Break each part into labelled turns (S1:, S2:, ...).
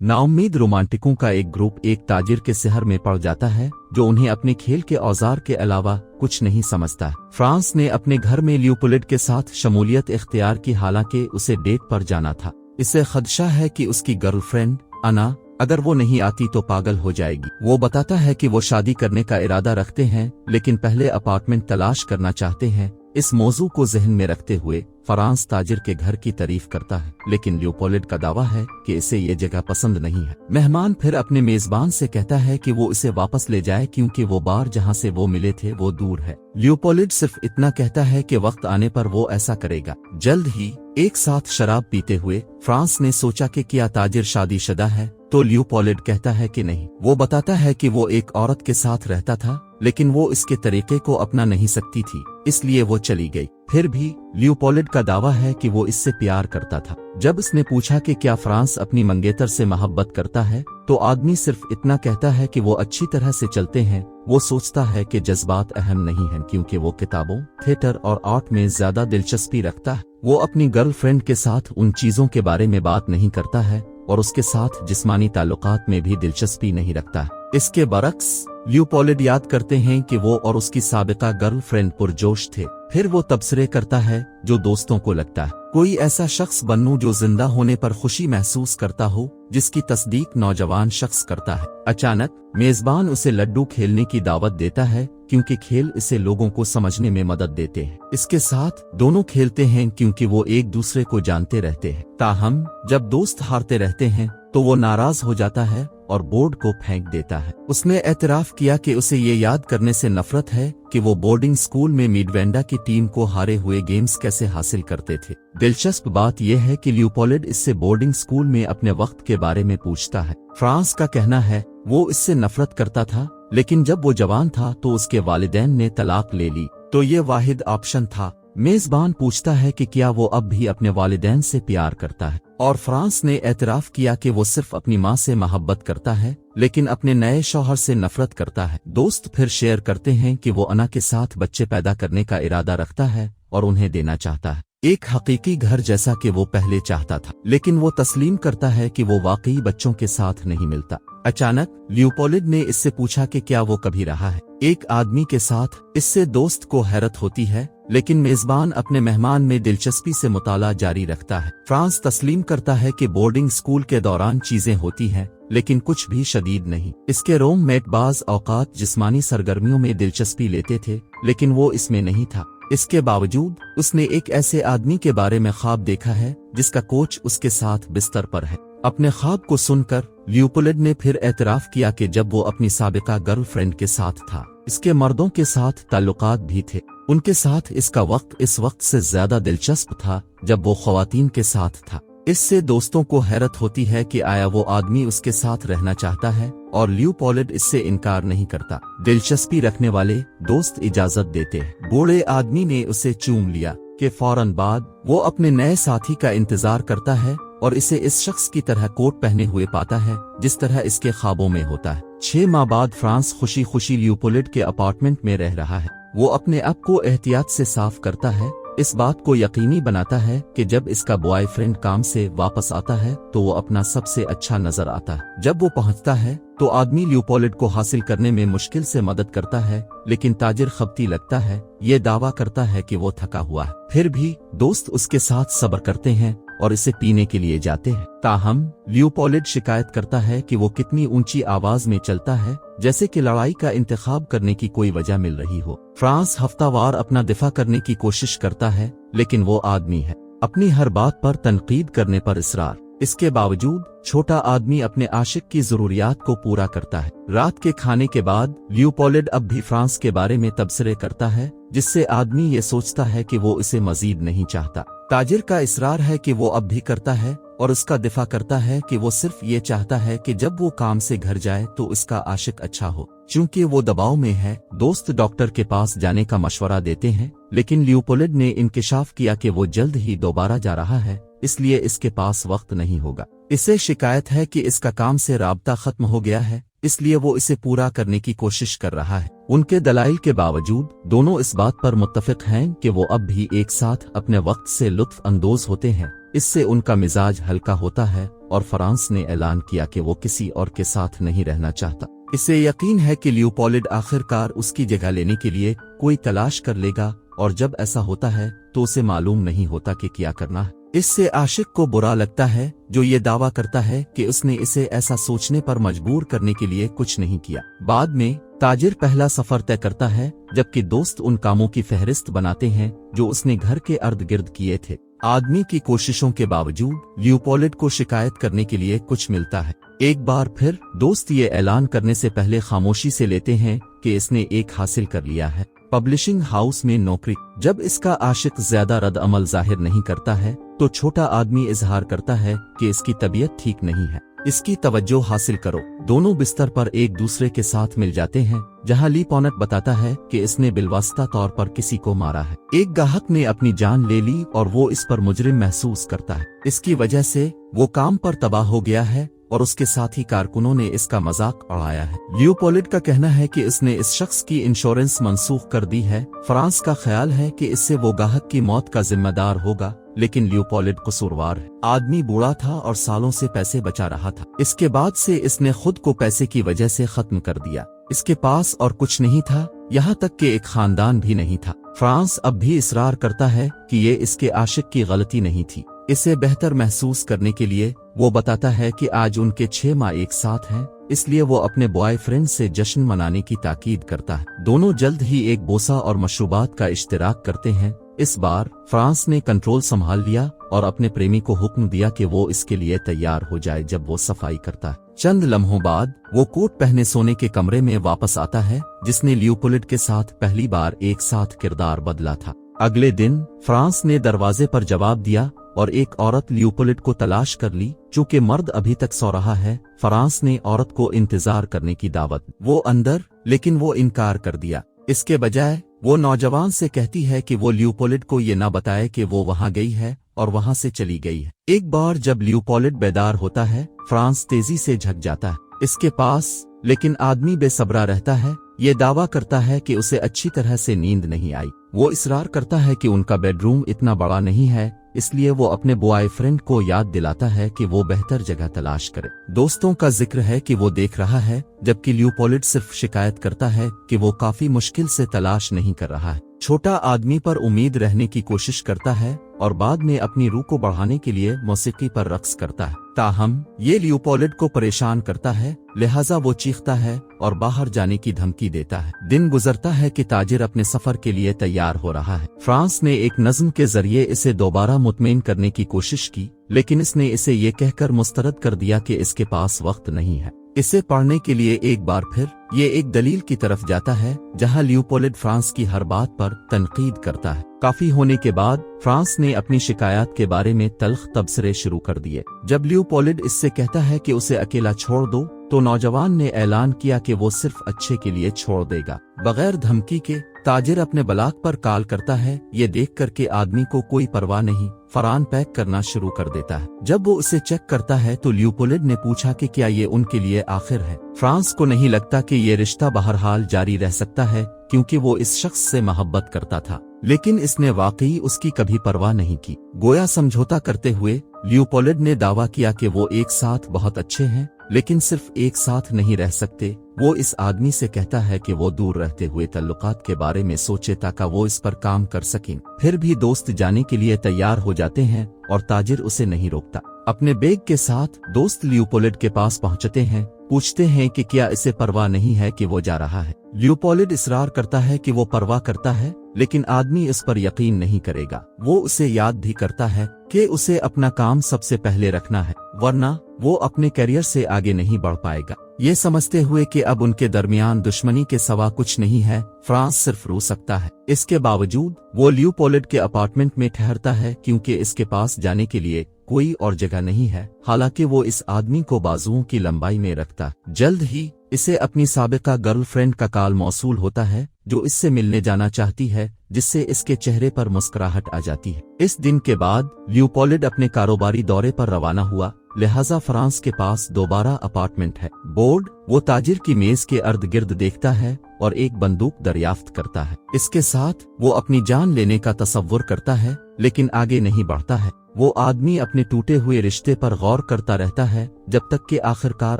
S1: नाउम्मीद रोमांटिकों का एक ग्रुप एक ताजिर के सहर में पड़ जाता है जो उन्हें अपने खेल के औजार के अलावा कुछ नहीं समझता। फ्रांस ने अपने घर में ल्यूपोलिड के साथ शमूलियत इख्तियार की, हालांकि उसे डेट पर जाना था। इसे खदशा है कि उसकी गर्लफ्रेंड अना अगर वो नहीं आती तो पागल हो जाएगी। वो बताता है कि वो शादी करने का इरादा रखते हैं लेकिन पहले अपार्टमेंट तलाश करना चाहते हैं। इस मौजू को जहन में रखते हुए फ्रांस ताजिर के घर की तारीफ करता है, लेकिन ल्यूपोलिड का दावा है कि इसे ये जगह पसंद नहीं है। मेहमान फिर अपने मेजबान से कहता है कि वो इसे वापस ले जाए क्योंकि वो बार जहां से वो मिले थे वो दूर है। ल्यूपोलिड सिर्फ इतना कहता है कि वक्त आने पर वो ऐसा करेगा। जल्द ही एक साथ शराब पीते हुए फ्रांस ने सोचा कि क्या ताजिर शादीशुदा है, तो ल्यूपोलिड कहता है कि नहीं। वो बताता है कि वो एक औरत के साथ रहता था लेकिन वो इसके तरीके को अपना नहीं सकती थी, इसलिए वो चली गई। फिर भी ल्यूपोलिड का दावा है कि वो इससे प्यार करता था। जब इसने पूछा कि क्या फ्रांस अपनी मंगेतर से मोहब्बत करता है, तो आदमी सिर्फ इतना कहता है कि वो अच्छी तरह से चलते हैं। वो सोचता है कि जज्बात अहम नहीं हैं क्योंकि वो किताबों, थिएटर और आर्ट में ज्यादा दिलचस्पी रखता है। वो अपनी गर्लफ्रेंड के साथ उन चीजों के बारे में बात नहीं करता है और उसके साथ जिस्मानी ताल्लुकात में भी दिलचस्पी नहीं रखता है। इसके बरक्स ल्यूपोलिड याद करते हैं कि वो और उसकी साबिका गर्लफ्रेंड पुरजोश थे। फिर वो तबसरे करता है जो दोस्तों को लगता है कोई ऐसा शख्स बनूं जो जिंदा होने पर खुशी महसूस करता हो, जिसकी तस्दीक नौजवान शख्स करता है। अचानक मेजबान उसे लड्डू खेलने की दावत देता है क्योंकि खेल इसे लोगों को समझने में मदद देते हैं। इसके साथ दोनों खेलते हैं क्योंकि वो एक दूसरे को जानते रहते हैं। ताहम जब दोस्त हारते रहते हैं तो वो नाराज हो जाता है और बोर्ड को फेंक देता है। उसने एतराफ किया कि उसे ये याद करने से नफरत है कि वो बोर्डिंग स्कूल में मिडवेंडा की टीम को हारे हुए गेम्स कैसे हासिल करते थे। दिलचस्प बात यह है कि ल्यूपोलिड इससे बोर्डिंग स्कूल में अपने वक्त के बारे में पूछता है। फ्रांस का कहना है वो इससे नफरत करता था लेकिन जब वो जवान था तो उसके वालिदैन ने तलाक ले ली, तो ये वाहिद ऑप्शन था। मेजबान पूछता है कि क्या वो अब भी अपने वालिदैन से प्यार करता है, और फ्रांस ने एतराफ किया कि वो सिर्फ अपनी माँ से मोहब्बत करता है लेकिन अपने नए शौहर से नफरत करता है। दोस्त फिर शेयर करते हैं कि वो अना के साथ बच्चे पैदा करने का इरादा रखता है और उन्हें देना चाहता है, एक हकीकी घर जैसा कि वो पहले चाहता था। लेकिन वो तस्लीम करता है कि वो वाकई बच्चों के साथ नहीं मिलता। अचानक ल्यूपोलिड ने इससे पूछा कि क्या वो कभी रहा है एक आदमी के साथ। इससे दोस्त को हैरत होती है लेकिन मेजबान अपने मेहमान में दिलचस्पी से मुताला जारी रखता है। फ्रांस तस्लीम करता है कि बोर्डिंग स्कूल के दौरान चीजें होती हैं लेकिन कुछ भी शदीद नहीं। इसके रूममेट बाज औकात जिस्मानी सरगर्मियों में दिलचस्पी लेते थे लेकिन वो इसमें नहीं था। इसके बावजूद उसने एक ऐसे आदमी के बारे में ख्वाब देखा है जिसका कोच उसके साथ बिस्तर पर है। अपने ख्वाब को सुनकर ल्यूपोलिड ने फिर एतराफ किया कि जब वो अपनी साबिका गर्लफ्रेंड के साथ था, इसके मर्दों के साथ ताल्लुकात भी थे। उनके साथ इसका वक्त इस वक्त से ज्यादा दिलचस्प था जब वो ख्वातीन के साथ था। इससे दोस्तों को हैरत होती है कि आया वो आदमी उसके साथ रहना चाहता है और ल्यूपोलिड इससे इनकार नहीं करता। दिलचस्पी रखने वाले दोस्त इजाजत देते हैं। बूढ़े आदमी ने उसे चूम लिया कि फौरन बाद वो अपने नए साथी का इंतजार करता है और इसे इस शख्स की तरह कोट पहने हुए पाता है जिस तरह इसके ख्वाबों में होता है। 6 माह बाद फ्रांस खुशी खुशी ल्यूपोलिड के अपार्टमेंट में रह रहा है। वो अपने आप को एहतियात से साफ करता है, इस बात को यकीनी बनाता है कि जब इसका बॉयफ्रेंड काम से वापस आता है तो वो अपना सबसे अच्छा नजर आता है। जब वो पहुंचता है तो आदमी ल्यूपोलिड को हासिल करने में मुश्किल से मदद करता है लेकिन ताजिर खपती लगता है। ये दावा करता है कि वो थका हुआ है। फिर भी दोस्त उसके साथ सब्र करते हैं और इसे पीने के लिए जाते हैं। ताहम ल्यूपोलिड शिकायत करता है कि वो कितनी ऊंची आवाज में चलता है, जैसे कि लड़ाई का इंतखाब करने की कोई वजह मिल रही हो। फ्रांस हफ्तावार अपना दिफा करने की कोशिश करता है लेकिन वो आदमी है अपनी हर बात पर तनकीद करने पर इसरार। इसके बावजूद छोटा आदमी अपने आशिक की जरूरियात को पूरा करता है। रात के खाने के बाद ल्यूपोलिड अब भी फ्रांस के बारे में तबसरे करता है जिससे आदमी ये सोचता है कि वो इसे मजीद नहीं चाहता। ताजिर का इसरार है कि वो अब भी करता है और उसका दिफा करता है कि वो सिर्फ ये चाहता है कि जब वो काम से घर जाए तो उसका आशिक अच्छा हो। चूंकि वो दबाव में है, दोस्त डॉक्टर के पास जाने का मशवरा देते हैं लेकिन ल्यूपोलिड ने इंकिशाफ किया कि वो जल्द ही दोबारा जा रहा है, इसलिए इसके पास वक्त नहीं होगा। इसे शिकायत है कि इसका काम से राब्ता खत्म हो गया है, इसलिए वो इसे पूरा करने की कोशिश कर रहा है। उनके दलाइल के बावजूद दोनों इस बात पर मुत्तफिक हैं कि वो अब भी एक साथ अपने वक्त से लुत्फ अंदोज होते हैं। इससे उनका मिजाज हल्का होता है और फ्रांस ने ऐलान किया कि वो किसी और के साथ नहीं रहना चाहता। इसे यकीन है कि लियोपोल्ड आखिरकार उसकी जगह लेने के लिए कोई तलाश कर लेगा, और जब ऐसा होता है तो उसे मालूम नहीं होता कि क्या करना है। इससे आशिक को बुरा लगता है, जो ये दावा करता है कि उसने इसे ऐसा सोचने पर मजबूर करने के लिए कुछ नहीं किया। बाद में ताजिर पहला सफर तय करता है, जबकि दोस्त उन कामों की फहरिस्त बनाते हैं जो उसने घर के इर्द गिर्द किए थे। आदमी की कोशिशों के बावजूद लियोपोल्ड को शिकायत करने के लिए कुछ मिलता है। एक बार फिर दोस्त ये ऐलान करने से पहले खामोशी से लेते हैं कि इसने एक हासिल कर लिया है, पब्लिशिंग हाउस में नौकरी। जब इसका आशिक ज्यादा रद्द अमल जाहिर नहीं करता है तो छोटा आदमी इजहार करता है कि इसकी तबीयत ठीक नहीं है, इसकी तवज्जो हासिल करो। दोनों बिस्तर पर एक दूसरे के साथ मिल जाते हैं, जहां लियोपोल्ड बताता है कि इसने बिलवास्ता तौर पर किसी को मारा है। एक गाहक ने अपनी जान ले ली और वो इस पर मुजरिम महसूस करता है। इसकी वजह से वो काम पर तबाह हो गया है और उसके साथी कारकुनों ने इसका मजाक उड़ाया है। लियोपोल्ड का कहना है कि इसने इस शख्स की इंश्योरेंस मनसूख कर दी है। फ्रांस का ख्याल है कि इससे वो गाहक की मौत का जिम्मेदार होगा, लेकिन लियोपोल्ड कसूरवार है। आदमी बूढ़ा था और सालों से पैसे बचा रहा था। इसके बाद से इसने खुद को पैसे की वजह से खत्म कर दिया। इसके पास और कुछ नहीं था, यहाँ तक कि एक खानदान भी नहीं था। फ्रांस अब भी इसरार करता है कि ये इसके आशिक की गलती नहीं थी। इसे बेहतर महसूस करने के लिए वो बताता है कि आज उनके 6 माह एक साथ हैं, इसलिए वो अपने बॉयफ्रेंड से जश्न मनाने की ताकीद करता है। दोनों जल्द ही एक बोसा और मशरूबात का इश्तिराक करते हैं। इस बार फ्रांस ने कंट्रोल संभाल लिया और अपने प्रेमी को हुक्म दिया कि वो इसके लिए तैयार हो जाए जब वो सफाई करता है। चंद लम्हों बाद वो कोट पहने सोने के कमरे में वापस आता है, जिसने लियोपोल्ड के साथ पहली बार एक साथ किरदार बदला था। अगले दिन फ्रांस ने दरवाजे पर जवाब दिया और एक औरत लियोपोल्ड को तलाश कर ली। चूंकि मर्द अभी तक सो रहा है, फ्रांस ने औरत को इंतजार करने की दावत। वो अंदर, लेकिन वो इनकार कर दिया। इसके बजाय वो नौजवान से कहती है कि वो लियोपोल्ड को ये ना बताए कि वो वहां गई है, और वहां से चली गई है। एक बार जब लियोपोल्ड बेदार होता है, फ्रांस तेजी से झक जाता है इसके पास, लेकिन आदमी बेसब्रा रहता है। ये दावा करता है कि उसे अच्छी तरह से नींद नहीं आई। वो इसरार करता है कि उनका बेडरूम इतना बड़ा नहीं है, इसलिए वो अपने बॉयफ्रेंड को याद दिलाता है कि वो बेहतर जगह तलाश करे। दोस्तों का जिक्र है कि वो देख रहा है, जबकि लियोपोल्ड सिर्फ शिकायत करता है कि वो काफी मुश्किल से तलाश नहीं कर रहा है। छोटा आदमी पर उम्मीद रहने की कोशिश करता है और बाद में अपनी रूह को बढ़ाने के लिए मौसीकी पर रक्स करता है। ताहम ये लियोपोल्ड को परेशान करता है, लिहाजा वो चीखता है और बाहर जाने की धमकी देता है। दिन गुजरता है कि ताजिर अपने सफर के लिए तैयार हो रहा है। फ्रांस ने एक नज्म के जरिए इसे दोबारा मुतमईन करने की कोशिश की, लेकिन इसने इसे ये कहकर मुस्तरद कर दिया कि इसके पास वक्त नहीं है। इसे पढ़ने के लिए एक बार फिर ये एक दलील की तरफ जाता है, जहां लियोपोल्ड फ्रांस की हर बात पर तनकीद करता है। काफी होने के बाद फ्रांस ने अपनी शिकायत के बारे में तल्ख तबसरे शुरू कर दिए। जब लियोपोल्ड इससे कहता है कि उसे अकेला छोड़ दो, तो नौजवान ने ऐलान किया कि वो सिर्फ अच्छे के लिए छोड़ देगा, बगैर धमकी के। ताजिर अपने ब्लॉक पर कॉल करता है। ये देख कर के आदमी को कोई परवाह नहीं, फरान पैक करना शुरू कर देता है। जब वो उसे चेक करता है तो लियोपोल्ड ने पूछा कि क्या ये उनके लिए आखिर है। फ्रांस को नहीं लगता कि ये रिश्ता बहरहाल जारी रह सकता है, क्योंकि वो इस शख्स से मोहब्बत करता था, लेकिन इसने वाकई उसकी कभी परवाह नहीं की। गोया समझौता करते हुए लियोपोल्ड ने दावा किया कि वो एक साथ बहुत अच्छे हैं, लेकिन सिर्फ एक साथ नहीं रह सकते। वो इस आदमी से कहता है कि वो दूर रहते हुए तल्लुकात के बारे में सोचे ताकि वो इस पर काम कर सकें। फिर भी दोस्त जाने के लिए तैयार हो जाते हैं और ताजिर उसे नहीं रोकता। अपने बैग के साथ दोस्त लियोपोल्ड के पास पहुंचते हैं, पूछते हैं कि क्या इसे परवाह नहीं है कि वो जा रहा है। लियोपोल्ड इसरार करता है कि वो परवाह करता है, लेकिन आदमी इस पर यकीन नहीं करेगा। वो उसे याद भी करता है कि उसे अपना काम सबसे पहले रखना है, वरना वो अपने करियर से आगे नहीं बढ़ पाएगा। ये समझते हुए कि अब उनके दरमियान दुश्मनी के सिवा कुछ नहीं है, फ्रांस सिर्फ रो सकता है। इसके बावजूद वो लियोपोल्ड के अपार्टमेंट में ठहरता है, क्योंकि इसके पास जाने के लिए कोई और जगह नहीं है। हालांकि वो इस आदमी को बाजुओं की लंबाई में रखता। जल्द ही इसे अपनी साबिका गर्लफ्रेंड का कॉल मौसूल होता है, जो इससे मिलने जाना चाहती है, जिससे इसके चेहरे पर मुस्कुराहट आ जाती है। इस दिन के बाद लियोपोल्ड अपने कारोबारी दौरे पर रवाना हुआ। लिहाजा फ्रांस के पास दोबारा अपार्टमेंट है। बोर्ड वो ताजिर की मेज के अर्द गिर्द देखता है और एक बंदूक दरियाफ्त करता है। इसके साथ वो अपनी जान लेने का तसव्वुर करता है, लेकिन आगे नहीं बढ़ता है। वो आदमी अपने टूटे हुए रिश्ते पर गौर करता रहता है जब तक कि आखिरकार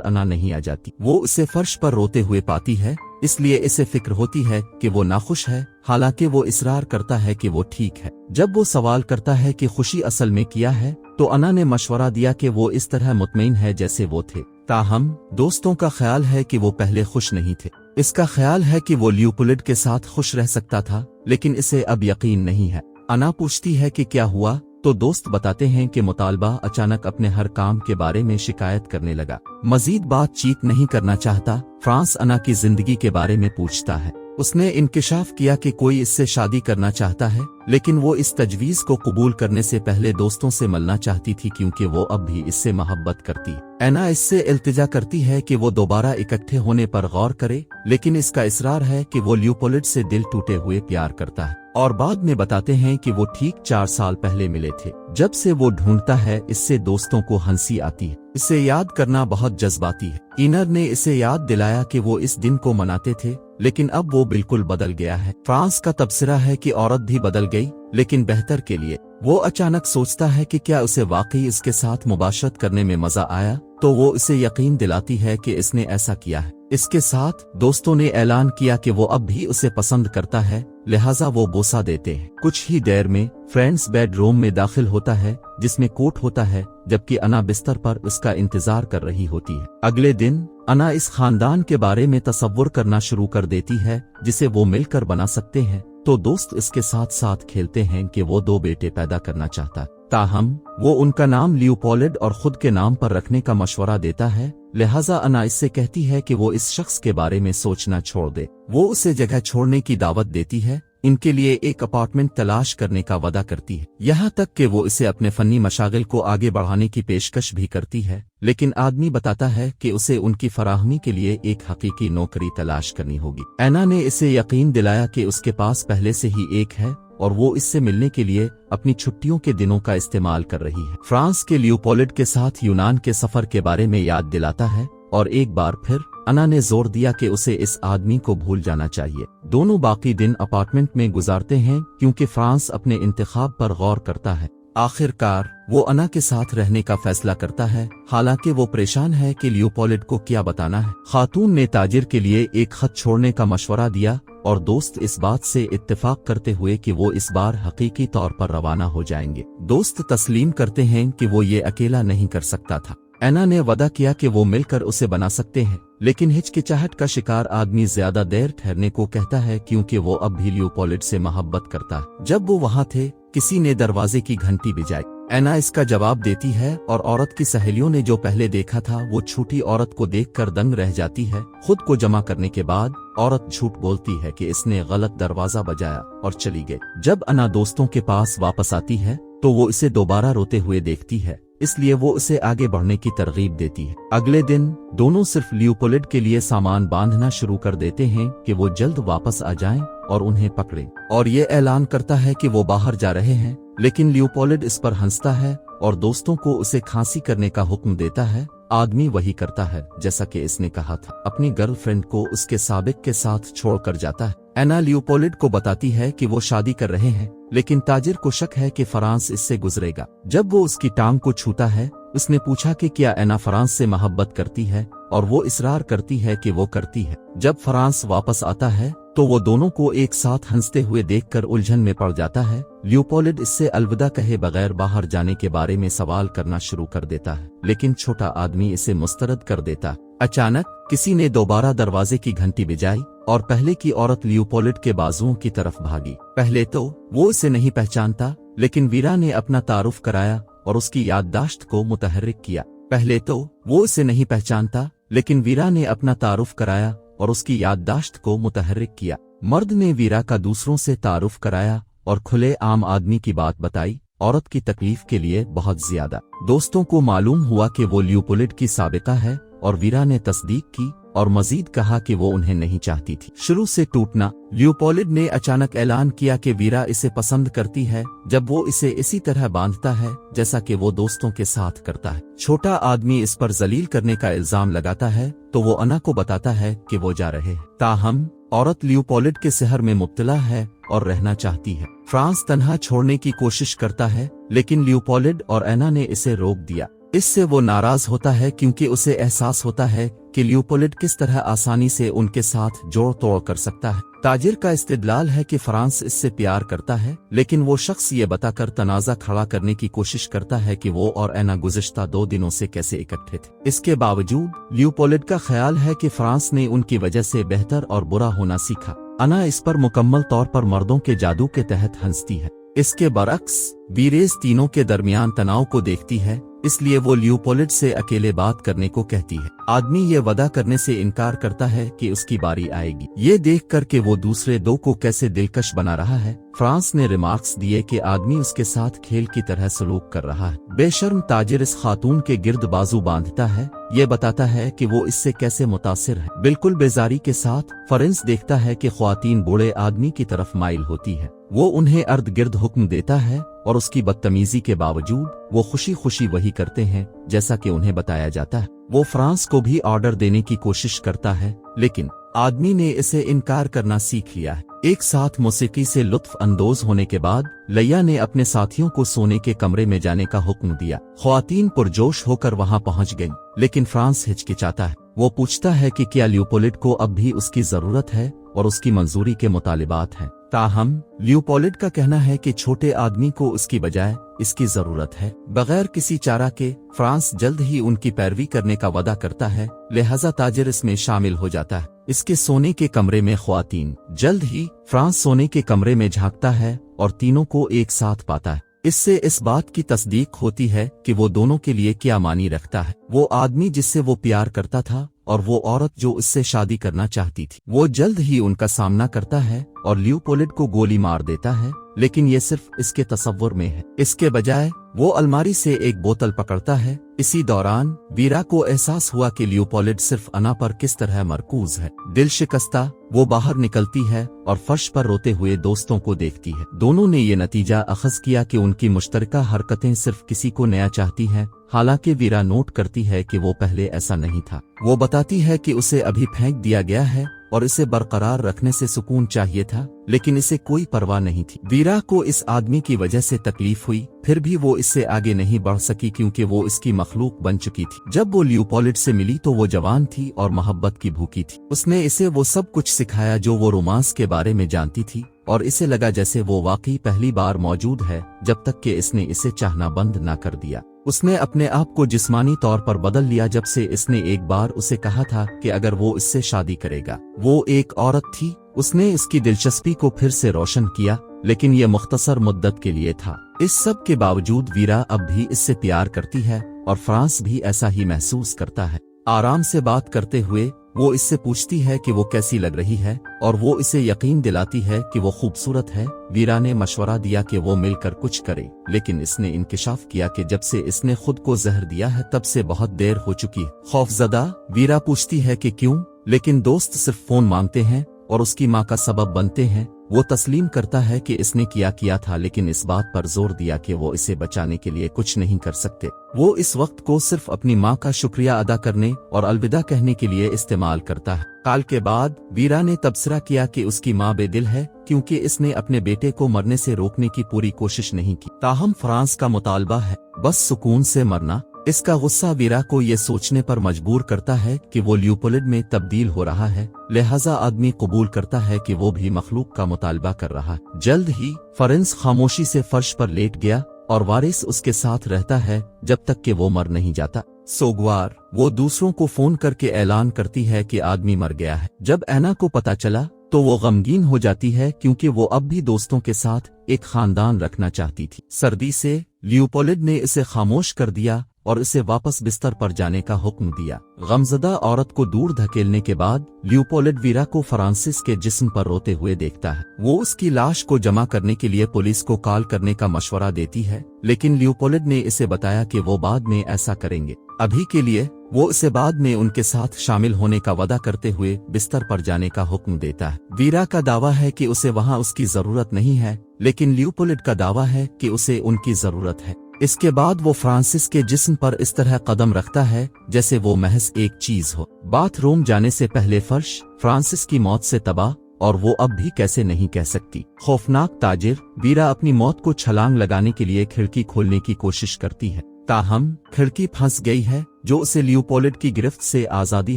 S1: अना नहीं आ जाती। वो उसे फर्श पर रोते हुए पाती है, इसलिए इसे फिक्र होती है कि वो नाखुश है, हालांकि वो इसरार करता है कि वो ठीक है। जब वो सवाल करता है कि खुशी असल में क्या है, तो अना ने मशवरा दिया कि वो इस तरह मुतमईन है जैसे वो थे। ताहम दोस्तों का ख्याल है कि वो पहले खुश नहीं थे। इसका ख्याल है कि वो ल्यूपोलिड के साथ खुश रह सकता था, लेकिन इसे अब यकीन नहीं है। अना पूछती है कि क्या हुआ, तो दोस्त बताते हैं कि मुतालबा अचानक अपने हर काम के बारे में शिकायत करने लगा। मजीद बातचीत नहीं करना चाहता। फ्रांस अना की जिंदगी के बारे में पूछता है। उसने इंकिशाफ किया कि कोई इससे शादी करना चाहता है, लेकिन वो इस तजवीज को कबूल करने से पहले दोस्तों से मिलना चाहती थी क्योंकि वो अब भी इससे मोहब्बत करती। एना इससे इल्तिजा करती है कि वो दोबारा इकट्ठे होने पर गौर करे, लेकिन इसका इसरार है कि वो ल्यूपोलिड से दिल टूटे हुए प्यार करता है। और बाद में बताते हैं कि वो ठीक 4 साल पहले मिले थे। जब से वो ढूंढता है, इससे दोस्तों को हंसी आती है। इसे याद करना बहुत जज्बाती है। इनर ने इसे याद दिलाया कि वो इस दिन को मनाते थे, लेकिन अब वो बिल्कुल बदल गया है। फ्रांस का तबसरा है कि औरत भी बदल गई, लेकिन बेहतर के लिए। वो अचानक सोचता है कि क्या उसे वाकई इसके साथ मुबाशरत करने में मजा आया, तो वो इसे यकीन दिलाती है कि इसने ऐसा किया है। इसके साथ दोस्तों ने ऐलान किया कि वो अब भी उसे पसंद करता है, लिहाजा वो बोसा देते हैं। कुछ ही देर में फ्रेंड्स बेडरूम में दाखिल होता है, जिसमें कोट होता है, जबकि अना बिस्तर पर उसका इंतजार कर रही होती है। अगले दिन अना इस खानदान के बारे में तसव्वुर करना शुरू कर देती है जिसे वो मिलकर बना सकते हैं। तो दोस्त इसके साथ साथ खेलते हैं कि वो 2 बेटे पैदा करना चाहता है। ताहम वो उनका नाम ल्यूपोलिड और खुद के नाम पर रखने का मशवरा देता है, लिहाजा अना इससे कहती है कि वो इस शख्स के बारे में सोचना छोड़ दे। वो उसे जगह छोड़ने की दावत देती है, इनके लिए एक अपार्टमेंट तलाश करने का वादा करती है। यहाँ तक कि वो इसे अपने फनी मशागिल को आगे बढ़ाने की पेशकश भी करती है, लेकिन आदमी बताता है कि उसे उनकी फराहमी के लिए एक हकीकी नौकरी तलाश करनी होगी। एना ने इसे यकीन दिलाया कि उसके पास पहले से ही एक है और वो इससे मिलने के लिए अपनी छुट्टियों के दिनों का इस्तेमाल कर रही है। फ्रांस के ल्यूपोलिड के साथ यूनान के सफर के बारे में याद दिलाता है और एक बार फिर अना ने जोर दिया कि उसे इस आदमी को भूल जाना चाहिए। दोनों बाकी दिन अपार्टमेंट में गुजारते हैं क्योंकि फ्रांस अपने इंतखाब पर गौर करता है। आखिरकार वो अना के साथ रहने का फैसला करता है, हालांकि वो परेशान है कि ल्यूपोलिड को क्या बताना है। खातून ने ताजिर के लिए एक खत छोड़ने का मशवरा दिया और दोस्त इस बात से इत्तेफाक करते हुए कि वो इस बार हकीकी तौर पर रवाना हो जाएंगे। दोस्त तस्लीम करते हैं कि वो ये अकेला नहीं कर सकता था। एना ने वादा किया कि वो मिलकर उसे बना सकते हैं, लेकिन हिचकिचाहट का शिकार आदमी ज्यादा देर ठहरने को कहता है क्योंकि वो अब भी ल्यूपोलिड से मोहब्बत करता है। जब वो वहाँ थे, किसी ने दरवाजे की घंटी बजाई। एना इसका जवाब देती है और औरत की सहेलियों ने जो पहले देखा था वो छूटी औरत को देखकर दंग रह जाती है। खुद को जमा करने के बाद औरत झूठ बोलती है कि इसने गलत दरवाजा बजाया और चली गई। जब अना दोस्तों के पास वापस आती है तो वो इसे दोबारा रोते हुए देखती है, इसलिए वो उसे आगे बढ़ने की तरगीब देती है। अगले दिन दोनों सिर्फ ल्यूपोलिड के लिए सामान बांधना शुरू कर देते हैं कि वो जल्द वापस आ जाएं और उन्हें पकड़ें, और ये ऐलान करता है कि वो बाहर जा रहे हैं। लेकिन ल्यूपोलिड इस पर हंसता है और दोस्तों को उसे खांसी करने का हुक्म देता है। आदमी वही करता है जैसा कि इसने कहा था। अपनी गर्लफ्रेंड को उसके साबिक के साथ छोड़कर जाता है। एना ल्यूपोलिड को बताती है कि वो शादी कर रहे हैं, लेकिन ताजिर को शक है कि फ्रांस इससे गुजरेगा। जब वो उसकी टांग को छूता है, उसने पूछा कि क्या एना फ्रांस से मोहब्बत करती है, और वो इसरार करती है कि वो करती है। जब फ्रांस वापस आता है तो वो दोनों को एक साथ हंसते हुए देखकर उलझन में पड़ जाता है। ल्यूपोलिड इससे अलविदा कहे बगैर बाहर जाने के बारे में सवाल करना शुरू कर देता है, लेकिन छोटा आदमी इसे मुस्तरद कर देता। अचानक किसी ने दोबारा दरवाजे की घंटी बजाई और पहले की औरत ल्यूपोलिड के बाजुओं की तरफ भागी। पहले तो वो इसे नहीं पहचानता, लेकिन वीरा ने अपना तारुफ कराया और उसकी याददाश्त को मुतहर्रिक किया। पहले तो वो इसे नहीं पहचानता, लेकिन वीरा ने अपना तारुफ कराया और उसकी याददाश्त को मुतहर्रिक किया। मर्द ने वीरा का दूसरों से तारुफ कराया और खुले आम आदमी की बात बताई, औरत की तकलीफ के लिए बहुत ज्यादा। दोस्तों को मालूम हुआ कि वो ल्यूपोलिड की साबिका है और वीरा ने तस्दीक की। और मजीद कहा कि वो उन्हें नहीं चाहती थी। शुरू से टूटना। लियोपोल्ड ने अचानक ऐलान किया कि वीरा इसे पसंद करती है जब वो इसे इसी तरह बांधता है जैसा कि वो दोस्तों के साथ करता है। छोटा आदमी इस पर जलील करने का इल्जाम लगाता है तो वो अना को बताता है कि वो जा रहे हैं। ताहम औरत लियोपोल्ड के सहर में मुब्तला है और रहना चाहती है। फ्रांस तन्हा छोड़ने की कोशिश करता है लेकिन लियोपोल्ड और एना ने इसे रोक दिया। इससे वो नाराज होता है क्योंकि उसे एहसास होता है कि लियोपोल्ड किस तरह आसानी से उनके साथ जोड़ तोड़ कर सकता है। ताजिर का इस्तिदलाल है कि फ्रांस इससे प्यार करता है लेकिन वो शख्स ये बताकर तनाज़ा खड़ा करने की कोशिश करता है कि वो और एना गुज़िश्ता 2 दिनों से कैसे इकट्ठे थे। इसके बावजूद लियोपोल्ड का ख्याल है कि फ्रांस ने उनकी वजह से बेहतर और बुरा होना सीखा। अना इस पर मुकम्मल तौर पर मर्दों के जादू के तहत हंसती है। इसके बरक्स वीरेस तीनों के दरमियान तनाव को देखती है, इसलिए वो लियोपोल्ड से अकेले बात करने को कहती है। आदमी ये वादा करने से इनकार करता है कि उसकी बारी आएगी। ये देख कर के वो दूसरे 2 को कैसे दिलकश बना रहा है, फ्रांस ने रिमार्क्स दिए कि आदमी उसके साथ खेल की तरह सलूक कर रहा है। बेशर्म ताजिर इस खातून के गिर्द बाजू बांधता है, ये बताता है कि वो इससे कैसे मुतासिर है। बिल्कुल बेजारी के साथ फ्रांस देखता है कि ख्वातीन बूढ़े आदमी की तरफ माइल होती है। वो उन्हें अर्द गिर्द हुक्म देता है और उसकी बदतमीजी के बावजूद वो खुशी खुशी वही करते हैं जैसा कि उन्हें बताया जाता है। वो फ्रांस को भी ऑर्डर देने की कोशिश करता है लेकिन आदमी ने इसे इनकार करना सीख लिया है। एक साथ मौसीकी से लुत्फ अंदोज होने के बाद लैया ने अपने साथियों को सोने के कमरे में जाने का हुक्म दिया। ख्वातीन पुरजोश होकर वहां पहुंच गईं, लेकिन फ्रांस हिचकिचाता है। वो पूछता है कि क्या लियोपोल्ड को अब भी उसकी जरूरत है और उसकी मंजूरी के मुतालिबात हैं। ताहम लियोपोल्ड का कहना है कि छोटे आदमी को उसकी बजाय इसकी जरूरत है। बगैर किसी चारा के फ्रांस जल्द ही उनकी पैरवी करने का वादा करता है, लिहाजा ताजिर इसमें शामिल हो जाता है। इसके सोने के कमरे में ख्वातीन। जल्द ही फ्रांस सोने के कमरे में झांकता है और तीनों को एक साथ पाता है। इससे इस बात की तस्दीक होती है कि वो दोनों के लिए क्या मानी रखता है। वो आदमी जिससे वो प्यार करता था और वो औरत जो उससे शादी करना चाहती थी। वो जल्द ही उनका सामना करता है और लियोपोल्ड को गोली मार देता है, लेकिन ये सिर्फ इसके तसव्वुर में है। इसके बजाय वो अलमारी से एक बोतल पकड़ता है। इसी दौरान वीरा को एहसास हुआ कि लियोपोल्ड सिर्फ अना पर किस तरह मरकूज है। दिल शिकस्ता वो बाहर निकलती है और फर्श पर रोते हुए दोस्तों को देखती है। दोनों ने ये नतीजा अखज़ किया कि उनकी मुश्तरका हरकतें सिर्फ किसी को नया चाहती हैं। हालांकि वीरा नोट करती है कि वो पहले ऐसा नहीं था। वो बताती है कि उसे अभी फेंक दिया गया है और इसे बरकरार रखने से सुकून चाहिए था, लेकिन इसे कोई परवाह नहीं थी। वीरा को इस आदमी की वजह से तकलीफ हुई, फिर भी वो इससे आगे नहीं बढ़ सकी क्योंकि वो इसकी मखलूक बन चुकी थी। जब वो लियोपोल्ड से मिली तो वो जवान थी और मोहब्बत की भूखी थी। उसने इसे वो सब कुछ सिखाया जो वो रोमांस के बारे में जानती थी और इसे लगा जैसे वो वाकई पहली बार मौजूद है, जब तक कि इसने इसे चाहना बंद ना कर दिया। उसने अपने आप को जिस्मानी तौर पर बदल लिया जब से इसने एक बार उसे कहा था कि अगर वो इससे शादी करेगा। वो एक औरत थी। उसने इसकी दिलचस्पी को फिर से रोशन किया, लेकिन ये मुख्तसर मुद्दत के लिए था। इस सब के बावजूद वीरा अब भी इससे प्यार करती है और फ्रांस भी ऐसा ही महसूस करता है। आराम से बात करते हुए वो इससे पूछती है कि वो कैसी लग रही है और वो इसे यकीन दिलाती है कि वो खूबसूरत है। वीरा ने मशवरा दिया कि वो मिलकर कुछ करे, लेकिन इसने इंकिशाफ किया कि जब से इसने खुद को जहर दिया है तब से बहुत देर हो चुकी है। खौफजदा वीरा पूछती है कि क्यों, लेकिन दोस्त सिर्फ फोन मांगते हैं और उसकी माँ का सबब बनते हैं। वो तस्लीम करता है कि इसने किया था, लेकिन इस बात पर जोर दिया कि वो इसे बचाने के लिए कुछ नहीं कर सकते। वो इस वक्त को सिर्फ अपनी माँ का शुक्रिया अदा करने और अलविदा कहने के लिए इस्तेमाल करता है। काल के बाद वीरा ने तबसरा किया कि उसकी माँ बेदिल है क्योंकि इसने अपने बेटे को मरने से रोकने की पूरी कोशिश नहीं की। ताहम फ्रांस का मुतालबा है बस सुकून से मरना। इसका गुस्सा वीरा को ये सोचने पर मजबूर करता है कि वो लियोपोल्ड में तब्दील हो रहा है, लिहाजा आदमी कबूल करता है कि वो भी मखलूक का मुतालबा कर रहा है। जल्द ही फ्रांस खामोशी से फर्श पर लेट गया और वारिस उसके साथ रहता है जब तक कि वो मर नहीं जाता। सोगवार वो दूसरों को फोन करके ऐलान करती है कि आदमी मर गया है। जब एना को पता चला तो वो गमगीन हो जाती है क्योंकि वो अब भी दोस्तों के साथ एक खानदान रखना चाहती थी। सर्दी से लियोपोल्ड ने इसे खामोश कर दिया और इसे वापस बिस्तर पर जाने का हुक्म दिया। गमज़दा औरत को दूर धकेलने के बाद ल्यूपोलिड वीरा को फ्रांसिस के जिस्म पर रोते हुए देखता है। वो उसकी लाश को जमा करने के लिए पुलिस को कॉल करने का मशवरा देती है, लेकिन ल्यूपोलिड ने इसे बताया कि वो बाद में ऐसा करेंगे। अभी के लिए वो इसे बाद में उनके साथ शामिल होने का वादा करते हुए बिस्तर पर जाने का हुक्म देता है। वीरा का दावा है कि उसे वहां उसकी जरूरत नहीं है, लेकिन ल्यूपोलिड का दावा है कि उसे उनकी जरूरत है। इसके बाद वो फ्रांसिस के जिस्म पर इस तरह कदम रखता है जैसे वो महज एक चीज हो। बाथरूम जाने से पहले फर्श फ्रांसिस की मौत से तबाह, और वो अब भी कैसे नहीं कह सकती। खौफनाक ताजिर वीरा अपनी मौत को छलांग लगाने के लिए खिड़की खोलने की कोशिश करती है, ताहम खिड़की फंस गई है जो उसे ल्यूपोलिड की गिरफ्त से आजादी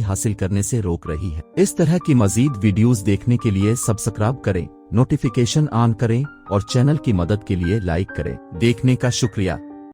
S1: हासिल करने से रोक रही है। इस तरह की मजीद वीडियोस देखने के लिए सब्सक्राइब करें, नोटिफिकेशन ऑन करें और चैनल की मदद के लिए लाइक करें। देखने का शुक्रिया।